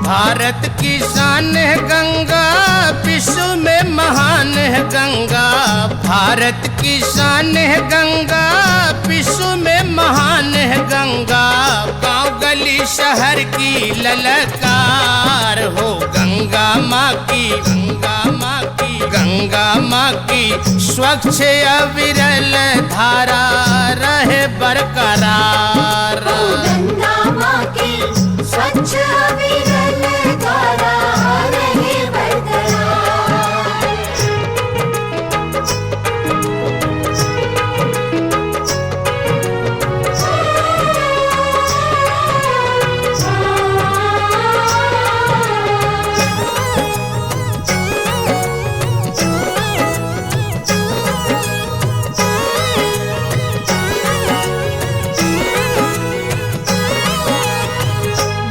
भारत की शान है गंगा, विश्व में महान है गंगा। भारत की शान है गंगा, विश्व में महान है गंगा। गांव गली शहर की ललकार हो गंगा माँ की, गंगा माँ की, गंगा माँ की स्वच्छ अविरल धारा रहे बरकरार। गंगा माँ की स्वच्छ अविरल धारा रहे बरकरार।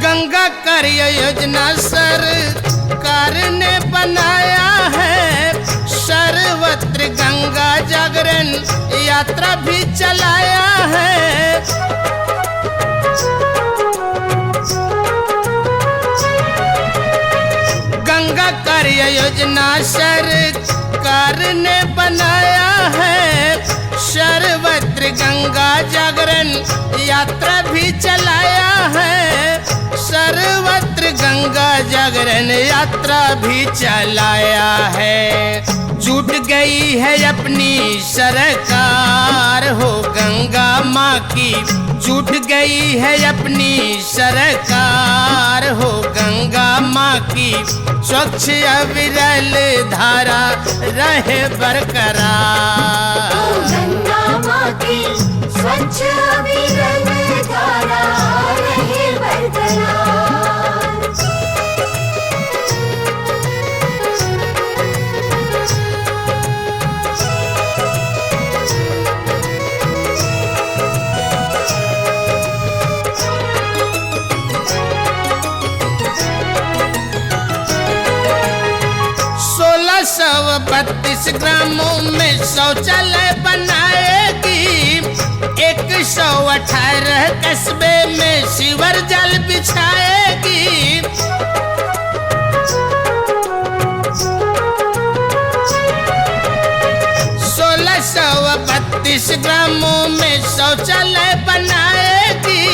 गंगा कार्य योजना सरकार ने बनाया है, सर्वत्र गंगा जागरण यात्रा भी चलाया है। गंगा कार्य योजना सरकार ने बनाया है, सर्वत्र गंगा जागरण यात्रा भी चलाया है। सर्वत्र गंगा जागरण यात्रा भी चलाया है। जुट गई है अपनी सरकार हो गंगा माँ की, जुट गई है अपनी सरकार हो गंगा माँ की। स्वच्छ अविरल धारा रहे बरकरार। गंगा माँ की स्वच्छ अविरल धारा रहे बरकरार। सौ 32 ग्रामों में शौचालय बनाएगी, 118 कस्बे में सीवर जल बिछाएगी। 1632 ग्रामों में शौचालय बनाएगी,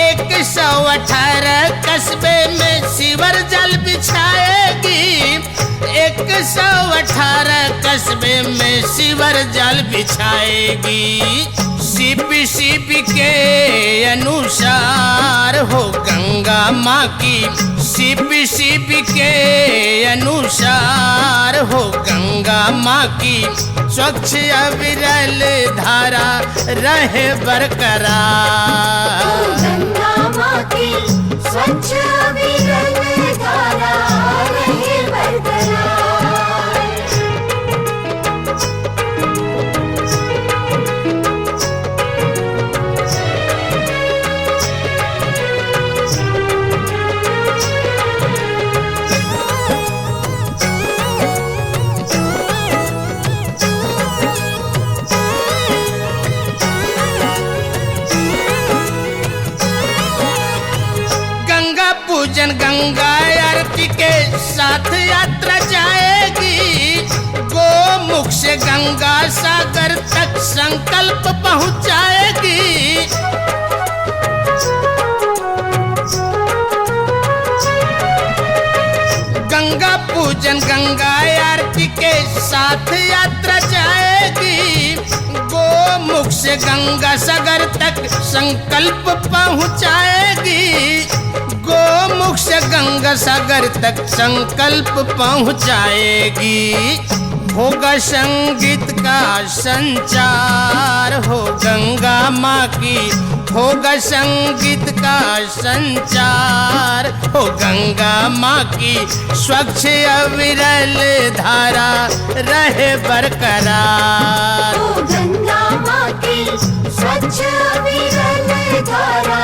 118 कस्बे में सीवर जल बिछाएगी। 118 कस्बे में सीवर जल बिछाएगी। सीपी के अनुसार हो गंगा माँ की, सीपी के अनुसार हो गंगा माँ की। स्वच्छ अविरल धारा रहे बरकरार। गंगा माँ की स्वच्छ अविरल धारा रहे बरकरार। पूजन गंगा आरती के साथ यात्रा जाएगी, गोमुख से गंगा सागर तक संकल्प पहुंचाएगी। गंगा पूजन गंगा आरती के साथ यात्रा जाएगी, गोमुख से गंगा सागर तक संकल्प पहुंचाएगी। गोमुख से गंगा सागर तक संकल्प पहुंचाएगी। होगा संगीत का संचार हो गंगा माँ की, होगा संगीत का संचार हो गंगा माँ की। स्वच्छ अविरल धारा रहे बरकरार। गंगा माँ की स्वच्छ अविरल धारा